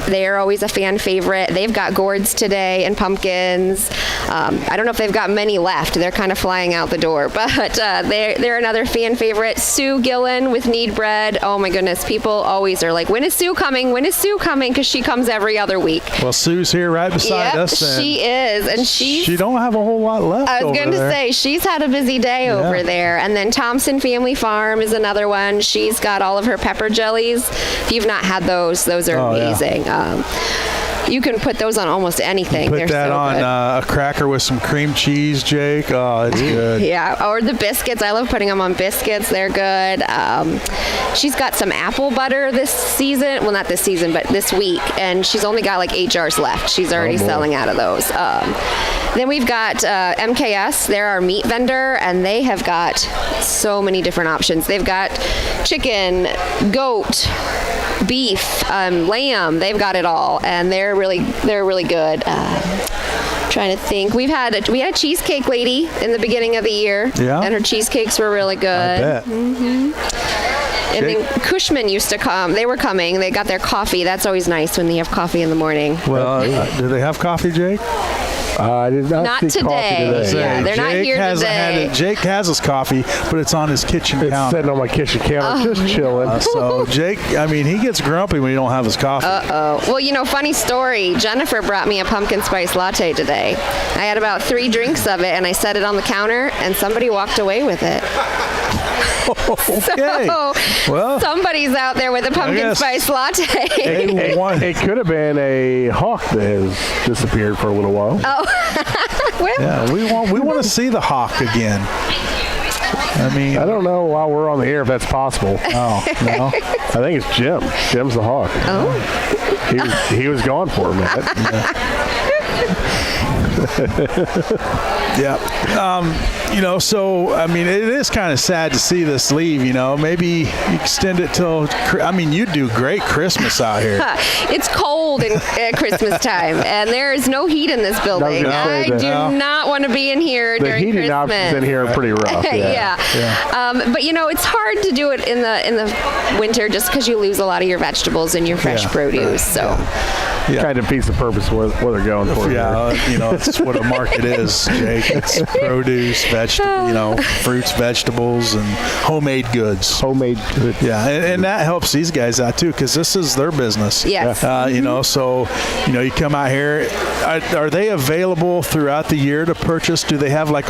They're always a fan favorite. They've got gourds today and pumpkins. I don't know if they've got many left. They're kind of flying out the door, but they're another fan favorite. Sue Gillen with Need Bread. Oh my goodness, people always are like, when is Sue coming? When is Sue coming? Because she comes every other week. Well, Sue's here right beside us. Yep, she is, and she don't have a whole lot left. I was going to say, she's had a busy day over there. And then Thompson Family Farm is another one. She's got all of her pepper jellies. If you've not had those are amazing. You can put those on almost anything. Put that on a cracker with some cream cheese, Jake. Oh, it's good. Yeah, or the biscuits. I love putting them on biscuits. They're good. She's got some apple butter this season. Well, not this season, but this week. And she's only got like 8 jars left. She's already selling out of those. Then we've got MKS. They're our meat vendor, and they have got so many different options. They've got chicken, goat, beef, lamb. They've got it all, and they're really good. Trying to think. We had a cheesecake lady in the beginning of the year, and her cheesecakes were really good. I bet. And then Cushman used to come. They were coming. They got their coffee. That's always nice when they have coffee in the morning. Well, do they have coffee, Jake? I did not see today. Coffee today. Yeah, they're not here today. Jake has his coffee, but it's on his kitchen counter. It's sitting on my kitchen counter, just chilling. So Jake, I mean, he gets grumpy when he don't have his coffee. Well, funny story. Jennifer brought me a pumpkin spice latte today. I had about 3 drinks of it, and I set it on the counter, and somebody walked away with it. Okay. So, well, somebody's out there with a pumpkin spice latte. It could have been a hawk that has disappeared for a little while. Oh, well. Yeah, we want to see the hawk again. I mean, I don't know while we're on the air if that's possible. Oh, no. I think it's Jim. Jim's the hawk. Oh. He was gone for a minute. Yeah. So, I mean, it is kind of sad to see this leave, Maybe you extend it till, you do great Christmas out here. It's cold at Christmas time, and there is no heat in this building. I do not want to be in here during Christmas. The heating options in here are pretty rough. Yeah. But, it's hard to do it in the winter just because you lose a lot of your vegetables and your fresh produce. So. Yeah. Kind of defeats the purpose of what they're going for. Yeah, it's what a market is, Jake. It's produce, fruits, vegetables, and homemade goods. Yeah, and that helps these guys out too, because this is their business. Yes. So you come out here. Are they available throughout the year to purchase? Do they have like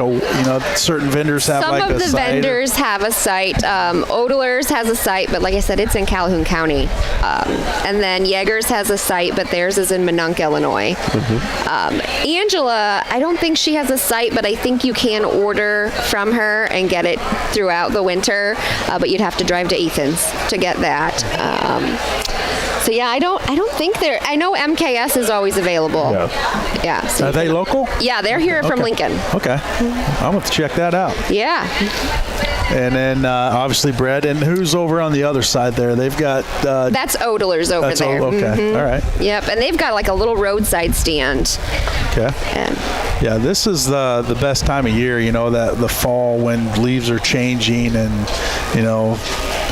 certain vendors have Some like a site? Some of the vendors have a site. Odlers has a site, but like I said, it's in Calhoun County. And then Yeager's has a site, but theirs is in Minonk, Illinois. Angela, I don't think she has a site, but I think you can order from her and get it throughout the winter. But you'd have to drive to Ethan's to get that. So yeah, I don't think they're. I know MKS is always available. Yeah. So are they local? Yeah, they're here from Lincoln. Okay, I'm gonna check that out. Yeah. And then obviously bread. And who's over on the other side there? They've got. That's Odlers over there. Okay, all right. Yep, and they've got like a little roadside stand. Okay. Yeah, this is the best time of year. That the fall when leaves are changing and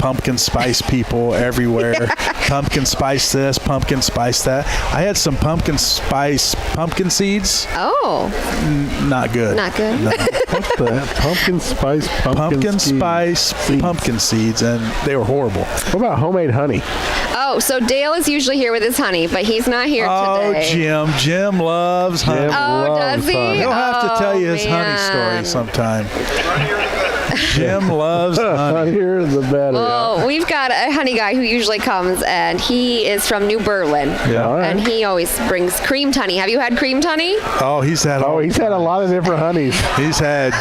pumpkin spice people everywhere. Pumpkin spice this, pumpkin spice that. I had some pumpkin spice pumpkin seeds. Oh. Not good. Not good. No. What's that? Pumpkin spice pumpkin seeds, and they were horrible. What about homemade honey? Oh, so Dale is usually here with his honey, but he's not here today. Oh, Jim loves honey. Does he? He'll have to tell you his honey story sometime. Jim loves honey. Here the better. Well, we've got a honey guy who usually comes, and he is from New Berlin. Yeah. All right. And he always brings creamed honey. Have you had creamed honey? Oh, he's had a lot of different honeys. He's had,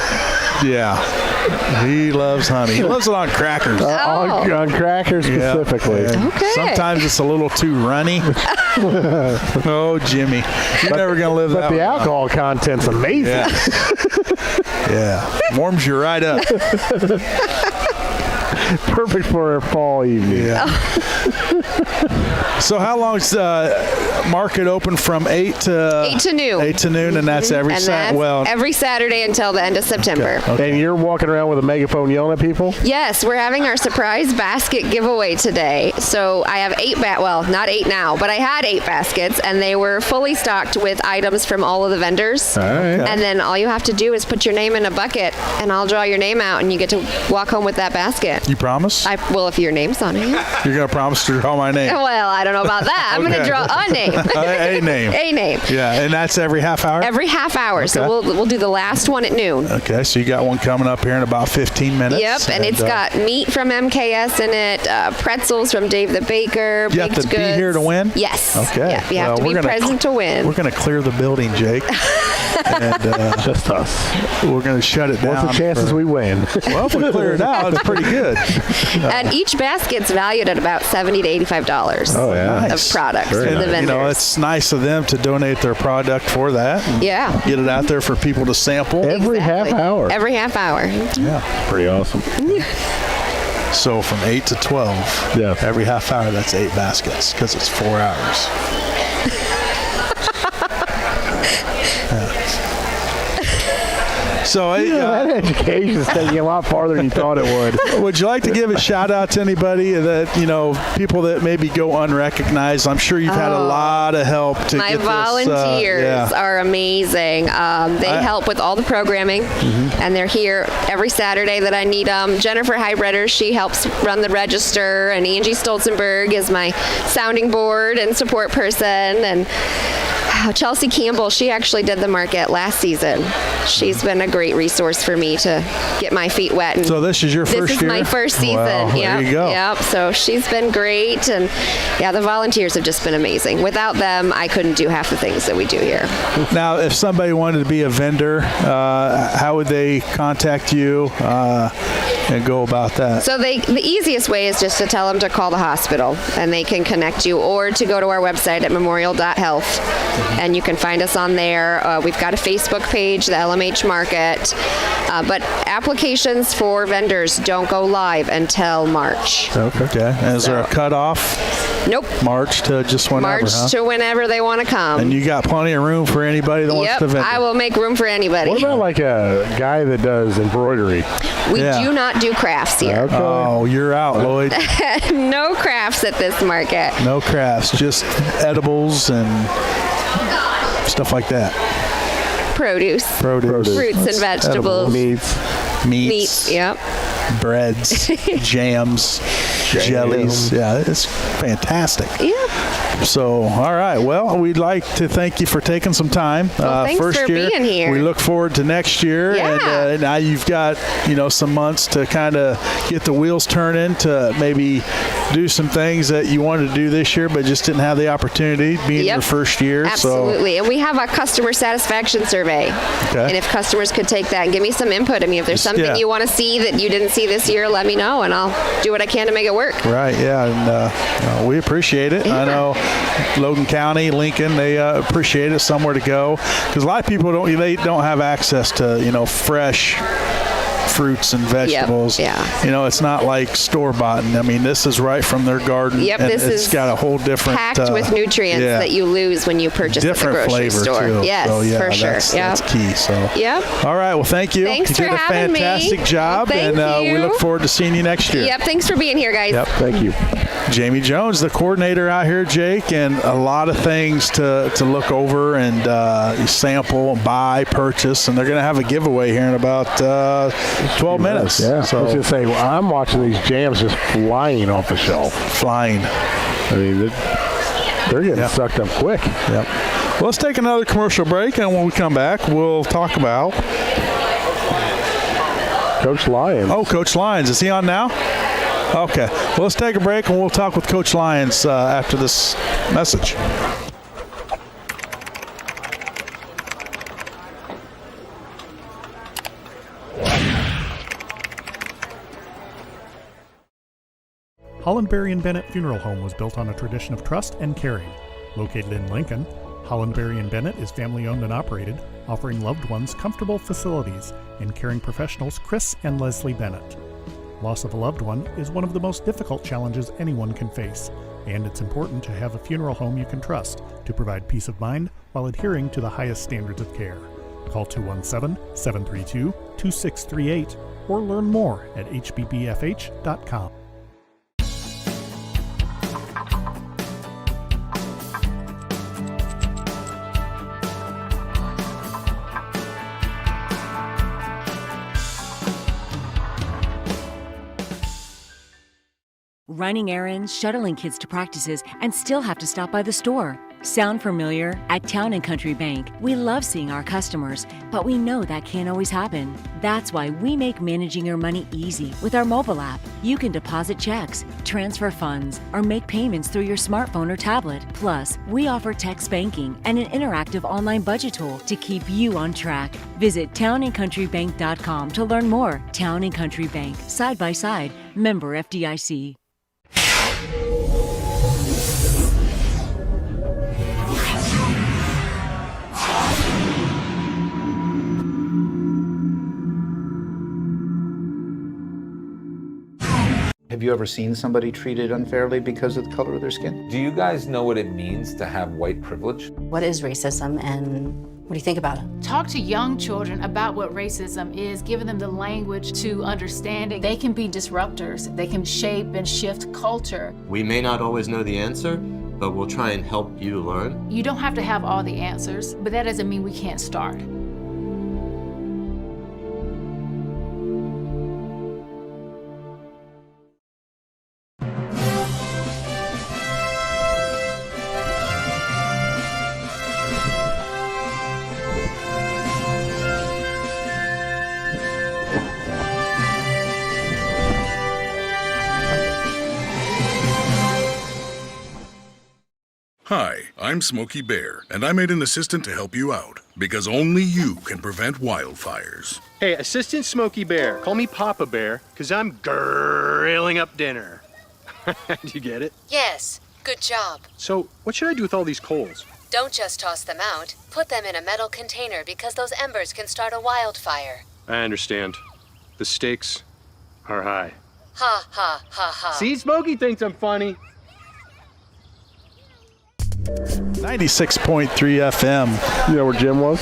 He loves honey. He loves it on crackers. On crackers specifically. Yeah. Okay. Sometimes it's a little too runny. Oh, Jimmy. You're never going to live that But the one alcohol content's amazing. Yeah. Warms you right up. Perfect for a fall evening. Yeah. So how long's market open from 8 to noon? 8 to noon, and that's every every Saturday until the end of September. Okay. And you're walking around with a megaphone yelling at people? Yes, we're having our surprise basket giveaway today. So I have not 8 now, but I had 8 baskets, and they were fully stocked with items from all of the vendors. All right. And then all you have to do is put your name in a bucket, and I'll draw your name out, and you get to walk home with that basket. You promise? Well, if your name's on it. You're going to promise to draw my name? Well, I don't know about that. I'm going to draw a name. A name. A name. Yeah, and that's every half hour? Every half hour. Okay. So we'll do the last one at noon. Okay, so you got one coming up here in about 15 minutes. Yep, and it's got meat from MKS in it, pretzels from Dave the Baker, You have baked to goods. be here to win? Yes. Okay. Yeah, you have to be present to win. We're going to clear the building, Jake. And just us. We're going to shut it down. What's the chances we win? Well, if we clear it out, it's pretty good. And each basket's valued at about $70 to $85 of products from the vendors. You know, it's nice of them to donate their product for that. And get it out there for people to sample. Every half hour. Every half hour. Yeah. Pretty awesome. So from 8 to 12, every half hour, that's 8 baskets because it's 4 hours. So that education's taking a lot farther than you thought it would. Would you like to give a shout out to anybody that, people that maybe go unrecognized? I'm sure you've had a lot of help to My get volunteers are amazing. They help with all the programming, and they're here every Saturday that I need them. Jennifer Heibretter, she helps run the register, and Angie Stolzenberg is my sounding board and support person, and Chelsea Campbell, she actually did the market last season. She's been a great resource for me to get my feet wet. And so this is your first year? This is my first season. Well, there you go. Yep. So she's been great. And the volunteers have just been amazing. Without them, I couldn't do half the things that we do here. Now, if somebody wanted to be a vendor, how would they contact you and go about that? So the easiest way is just to tell them to call the hospital, and they can connect you, or to go to our website at memorial.health, and you can find us on there. We've got a Facebook page, the LMH Market, but applications for vendors don't go live until March. Okay. And is there a cutoff? Nope. March to just whenever, March to whenever they want to come. And you got plenty of room for anybody that wants to vendor. I will make room for anybody. What about like a guy that does embroidery? We do not do crafts here. Okay. Oh, you're out, Lloyd. No crafts at this market. No crafts, just edibles and stuff like that. Produce. Fruits and vegetables. Meats. Yep. Breads, jams, jellies. Yeah, it's fantastic. Yeah. So, all right. Well, we'd like to thank you for taking some time. Thanks first for year, being here. We look forward to next year. Yeah. And now you've got, some months to kind of get the wheels turning to maybe do some things that you wanted to do this year but just didn't have the opportunity being your first year. Absolutely. And we have a customer satisfaction survey. Okay. And if customers could take that and give me some input, if there's something you want to see that you didn't see this year, let me know, and I'll do what I can to make it work. Right, yeah, and we appreciate it. Yeah. I know Logan County, Lincoln, they appreciate it, somewhere to go, because a lot of people don't have access to fresh fruits and vegetables. Yep. Yeah. It's not like store-bought. This is right from their garden. Yep, and this it's is got a whole different packed with nutrients that you lose when you purchase at the grocery flavor store. too. Yes, so, yeah, for sure. That's key. So. Yep. All right. Well, thank you. Thanks you for did a having me. fantastic job, Thank and you. we look forward to seeing you next year. Yep. Thanks for being here, guys. Yep. Thank you. Jamie Jones, the coordinator out here, Jake, and a lot of things to look over and sample, buy, purchase, and they're going to have a giveaway here in about 12 minutes. Yeah. So I was going to say, I'm watching these jams just flying off the shelf. Flying. They're getting sucked up quick. Yep. Well, let's take another commercial break, and when we come back, we'll talk about Coach Lyons. Oh, Coach Lyons. Is he on now? Okay. Well, let's take a break, and we'll talk with Coach Lyons after this message. Hollandberry & Bennett Funeral Home was built on a tradition of trust and caring. Located in Lincoln, Hollandberry & Bennett is family-owned and operated, offering loved ones comfortable facilities and caring professionals Chris and Leslie Bennett. Loss of a loved one is one of the most difficult challenges anyone can face, and it's important to have a funeral home you can trust to provide peace of mind while adhering to the highest standards of care. Call 217-732-2638 or learn more at hbbfh.com. Running errands, shuttling kids to practices, and still have to stop by the store. Sound familiar? At Town & Country Bank, we love seeing our customers, but we know that can't always happen. That's why we make managing your money easy with our mobile app. You can deposit checks, transfer funds, or make payments through your smartphone or tablet. Plus, we offer text banking and an interactive online budget tool to keep you on track. Visit townandcountrybank.com to learn more. Town & Country Bank, side by side, member FDIC. Have you ever seen somebody treated unfairly because of the color of their skin? Do you guys know what it means to have white privilege? What is racism and what do you think about it? Talk to young children about what racism is, giving them the language to understand it. They can be disruptors. They can shape and shift culture. We may not always know the answer, but we'll try and help you learn. You don't have to have all the answers, but that doesn't mean we can't start. Hi, I'm Smokey Bear, and I made an assistant to help you out, because only you can prevent wildfires. Hey, Assistant Smokey Bear. Call me Papa Bear, because I'm grilling up dinner. Do you get it? Yes, good job. So, what should I do with all these coals? Don't just toss them out. Put them in a metal container because those embers can start a wildfire. I understand. The stakes are high. Ha, ha, ha, ha. See, Smokey thinks I'm funny. 96.3 FM. You know where Jim was?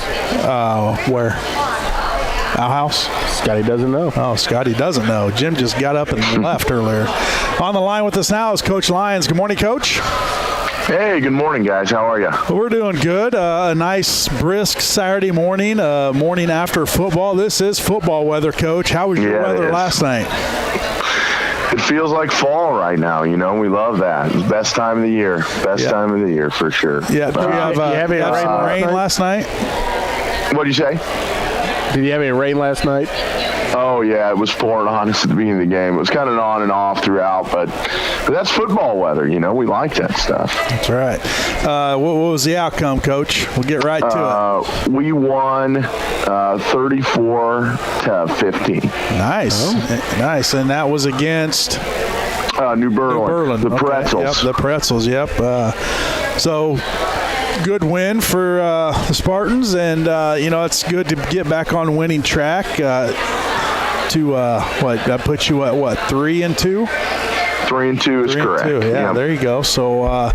Where? Our house? Scotty doesn't know. Oh, Scotty doesn't know. Jim just got up and left earlier. On the line with us now is Coach Lyons. Good morning, Coach. Hey, good morning, guys. How are you? We're doing good. A nice, brisk Saturday morning, morning after football. This is football weather, Coach. How was your weather last night? It feels like fall right now, you know. We love that. It's the best time of the year. Best time of the year for sure. Yeah. Did you have rain last night? What did you say? Did you have any rain last night? Oh, yeah. It was pouring on us at the beginning of the game. It was kind of on and off throughout, but that's football weather, you know. We like that stuff. That's right. What was the outcome, Coach? We'll get right to it. We won 34-15. Nice. Nice. And that was against New Berlin. The Pretzels. Yep, the Pretzels, yep. So good win for the Spartans, and, you know, it's good to get back on winning track. That puts you at what, 3-2? 3-2 is correct. Yeah, there you go. So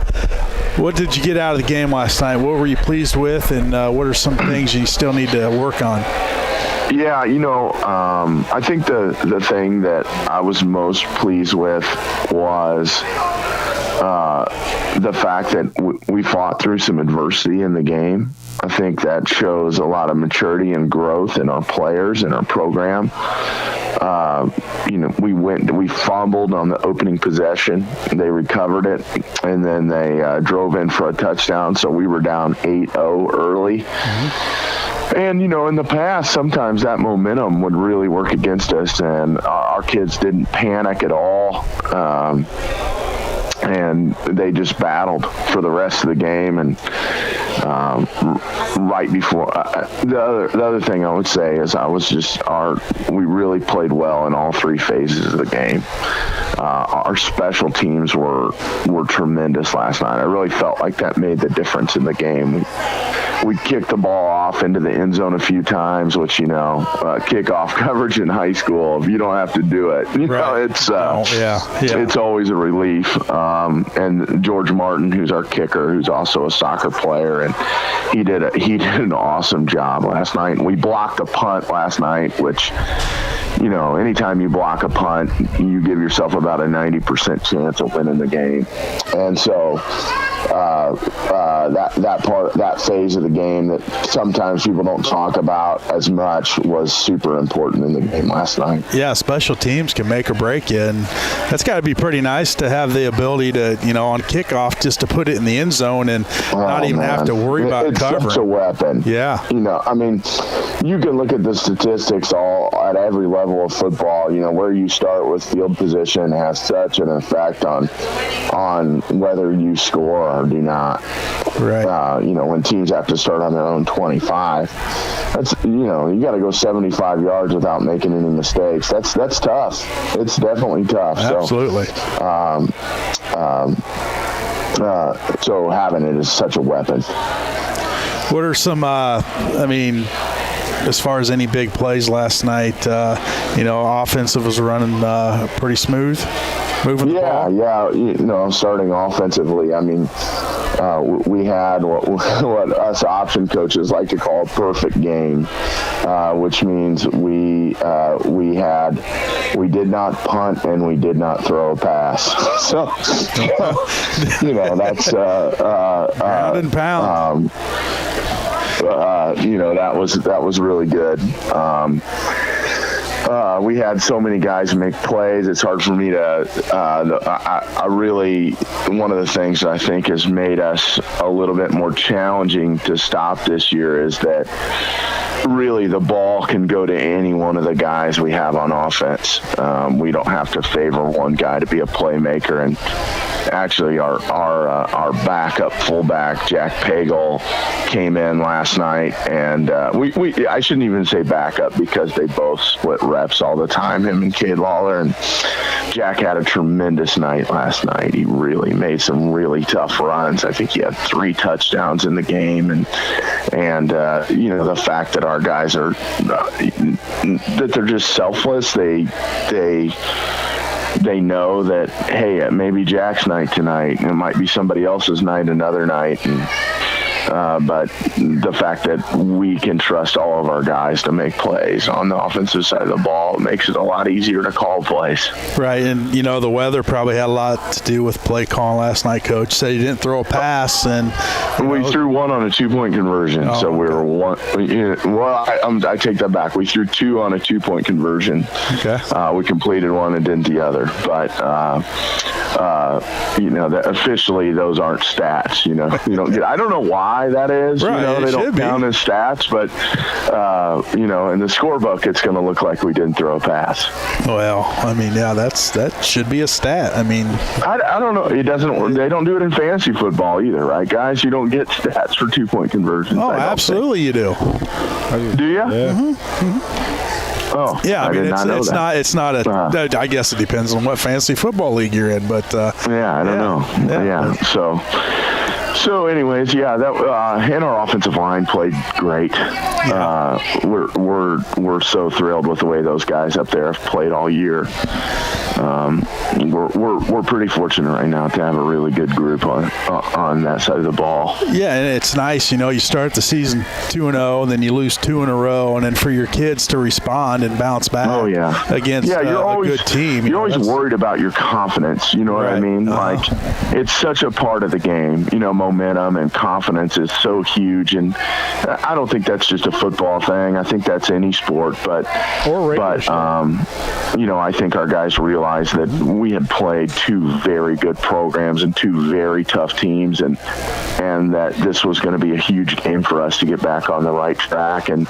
what did you get out of the game last night? What were you pleased with, and what are some things you still need to work on? Yeah, you know, I think the thing that I was most pleased with was the fact that we fought through some adversity in the game. I think that shows a lot of maturity and growth in our players and our program. You know, we fumbled on the opening possession. They recovered it, and then they drove in for a touchdown. So we were down 8-0 early. Mm-hmm. And, you know, in the past, sometimes that momentum would really work against us, and our kids didn't panic at all. And they just battled for the rest of the game. And right before the other thing I would say is we really played well in all three phases of the game. Our special teams were tremendous last night. I really felt like that made the difference in the game. We kicked the ball off into the end zone a few times, which, kickoff coverage in high school, if you don't have to do it, it's always a relief. And George Martin, who's our kicker, who's also a soccer player, and he did an awesome job last night. And we blocked a punt last night, which, anytime you block a punt, you give yourself about a 90% chance of winning the game. And so that phase of the game that sometimes people don't talk about as much was super important in the game last night. Yeah, special teams can make or break you, and that's got to be pretty nice to have the ability to, on kickoff, just to put it in the end zone and not even have to worry about covering. It's such a weapon. Yeah. You can look at the statistics all at every level of football. Where you start with field position has such an effect on whether you score or do not. Right. When teams have to start on their own 25, that's you got to go 75 yards without making any mistakes. That's tough. It's definitely tough. Absolutely. So having it is such a weapon. What are some? As far as any big plays last night, offensive was running pretty smooth, moving the ball. Yeah. Starting offensively, we had what us option coaches like to call a perfect game, which means we did not punt and we did not throw a pass. So, that's pound and pound. That was really good. We had so many guys make plays. It's hard for me to. I really, one of the things that I think has made us a little bit more challenging to stop this year is that really the ball can go to any one of the guys we have on offense. We don't have to favor one guy to be a playmaker. And actually, our backup fullback Jack Pagel came in last night, and I shouldn't even say backup because they both split reps all the time, him and Cade Lawler. And Jack had a tremendous night last night. He really made some really tough runs. I think he had 3 touchdowns in the game, and the fact that our guys are that they're just selfless. They know that, hey, it may be Jack's night tonight, and it might be somebody else's night another night, but the fact that we can trust all of our guys to make plays on the offensive side of the ball makes it a lot easier to call plays. Right, and the weather probably had a lot to do with play calling last night. Coach said he didn't throw a pass, and we threw one on a 2-point conversion. So we were one. I take that back. We threw 2 on a 2-point conversion. Okay. We completed one and didn't the other, but officially those aren't stats. You don't get. I don't know why that is. Right, they don't count as stats, but in the scorebook it's going to look like we didn't throw a pass. Well, that should be a stat. I don't know. It doesn't. They don't do it in fantasy football either, right, guys? You don't get stats for 2-point conversions. Oh, absolutely, you do. Do you? Yeah. Mm-hmm. Oh, yeah. It's not a. I guess it depends on what fantasy football league you're in, but I don't know. Yeah. So, anyways, that and our offensive line played great. Yeah. We're so thrilled with the way those guys up there have played all year. We're pretty fortunate right now to have a really good group on that side of the ball. Yeah, and it's nice, you start the season 2-0, and then you lose 2 in a row, and then for your kids to respond and bounce back against a good team. You're always worried about your confidence, you know what I mean? Like, it's such a part of the game, momentum and confidence is so huge, and I don't think that's just a football thing. I think that's any sport, but I think our guys realized that we had played 2 very good programs and 2 very tough teams, and that this was going to be a huge game for us to get back on the right track, and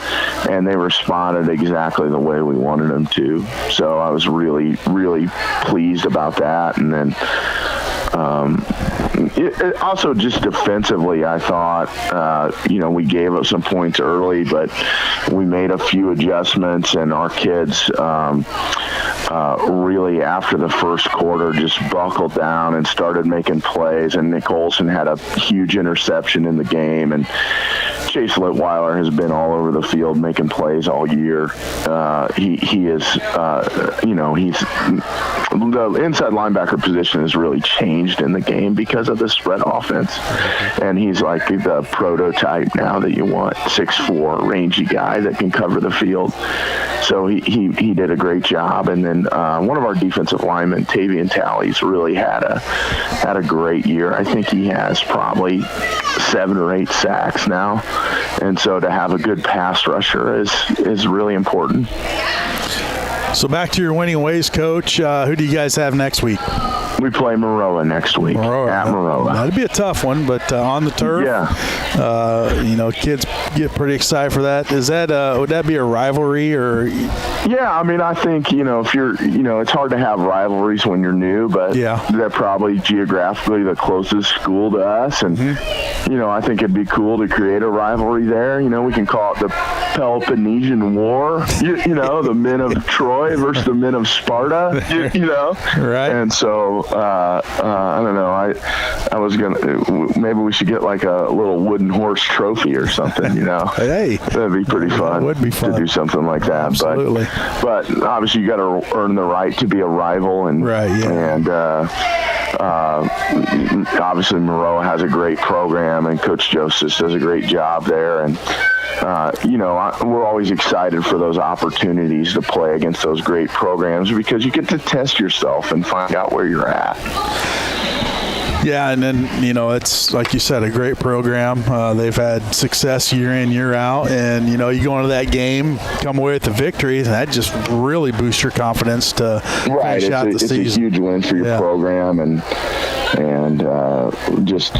they responded exactly the way we wanted them to. So I was really, really pleased about that. And then Also, just defensively, I thought, we gave up some points early, but we made a few adjustments, and our kids really, after the first quarter, just buckled down and started making plays. And Nick Olson had a huge interception in the game, and Chase Litweiler has been all over the field making plays all year. He is, he's the inside linebacker position has really changed in the game because of the spread offense, and he's like the prototype now that you want, 6'4", rangy guy that can cover the field. So he did a great job. And then one of our defensive linemen, Tavian Tallies, really had a great year. I think he has probably 7 or 8 sacks now. And so to have a good pass rusher is really important. So back to your winning ways, Coach. Who do you guys have next week? We play Maroa next week at Maroa. That'd be a tough one, but on the turf, kids get pretty excited for that. Is that would that be a rivalry or? Yeah, I mean, I think if you're, it's hard to have rivalries when you're new, but they're probably geographically the closest school to us, and I think it'd be cool to create a rivalry there. We can call it the Peloponnesian War. The men of Troy versus the men of Sparta. Right. And so. I don't know. I was maybe we should get like a little wooden horse trophy or something, Hey. That'd be pretty fun. That would be fun to do something like that. Absolutely. But obviously you got to earn the right to be a rival, and obviously Maroa has a great program, and Coach Joseph does a great job there, and we're always excited for those opportunities to play against those great programs because you get to test yourself and find out where you're at. Yeah, and then, it's, like you said, a great program. They've had success year in, year out, and, you go into that game, come away with the victory, and that just really boosts your confidence to finish out the season. It's a huge win for your program, and just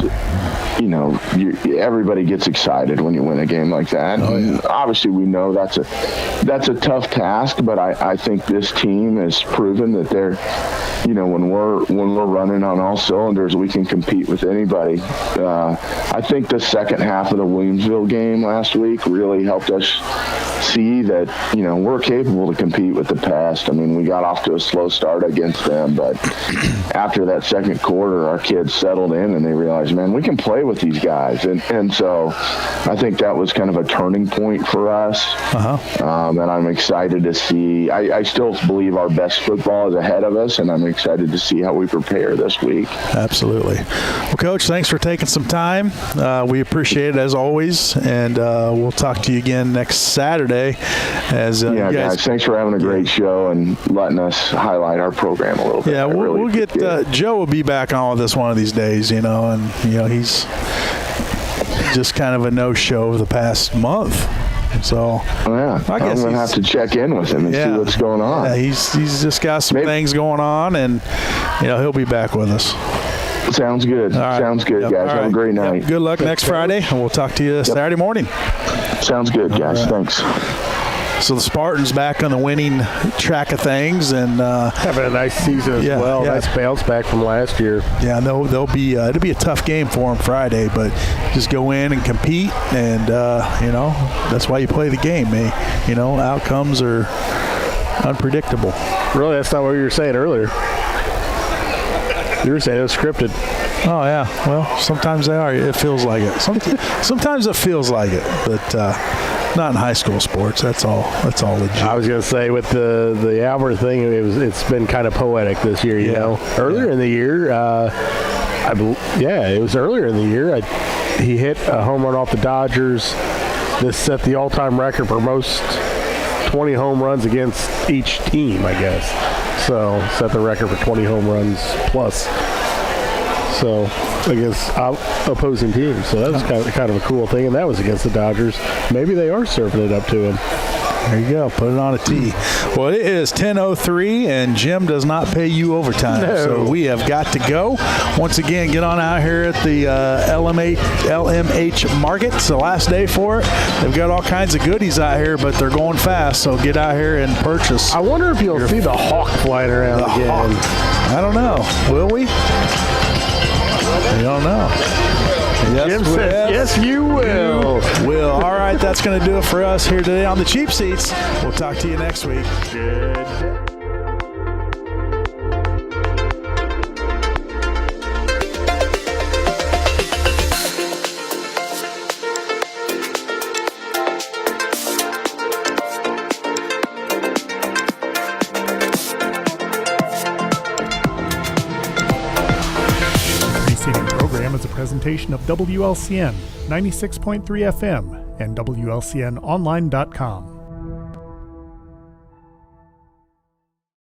everybody gets excited when you win a game like that. Obviously, we know that's a tough task, but I think this team has proven that they're, when we're running on all cylinders, we can compete with anybody. I think the second half of the Williamsville game last week really helped us see that we're capable to compete with the past. I mean, we got off to a slow start against them, but after that second quarter, our kids settled in and they realized, man, we can play with these guys, and so I think that was kind of a turning point for us. And I'm excited to see. I still believe our best football is ahead of us, and I'm excited to see how we prepare this week. Absolutely. Well, Coach, thanks for taking some time. We appreciate it as always, and we'll talk to you again next Saturday. Guys, thanks for having a great show and letting us highlight our program a little bit. Yeah, we'll get Joe will be back on with us one of these days, and he's just kind of a no-show the past month. So I guess I'm gonna have to check in with him and see what's going on. Yeah, he's just got some things going on, and he'll be back with us. Sounds good. Right. Sounds good, guys. Have a great night. Yep. Good luck next Friday, and we'll talk to you Saturday morning. Sounds good, guys. Thanks. So the Spartans back on the winning track of things, and having a nice season as well. Nice bounce back from last year. Yeah, they'll be it'll be a tough game for them Friday, but just go in and compete, and that's why you play the game. Outcomes are unpredictable. Really, that's not what you were saying earlier. You were saying it was scripted. Oh yeah. Well, sometimes they are. It feels like it. Sometimes it feels like it, but. Not in high school sports. That's all legit. I was going to say with the Albert thing, it's been kind of poetic this year. Earlier in the year, it was earlier in the year. He hit a home run off the Dodgers. This set the all-time record for most 20 home runs against each team, I guess. So set the record for 20 home runs plus. So against opposing teams. So that was kind of a cool thing, and that was against the Dodgers. Maybe they are serving it up to him. There you go. Put it on a tee. Well, it is 10:03, and Jim does not pay you overtime. No. So we have got to go. Once again, get on out here at the LMH Market. It's the last day for it. They've got all kinds of goodies out here, but they're going fast. So get out here and purchase. I wonder if you'll see the hawk flying around again. Hawk. I don't know. Will we? We don't know. Yes, Jim said, yes, you will. Will. All right, that's going to do it for us here today on the Cheap Seats. We'll talk to you next week. Good. Is a presentation of WLCN 96.3 FM and WLCNonline.com.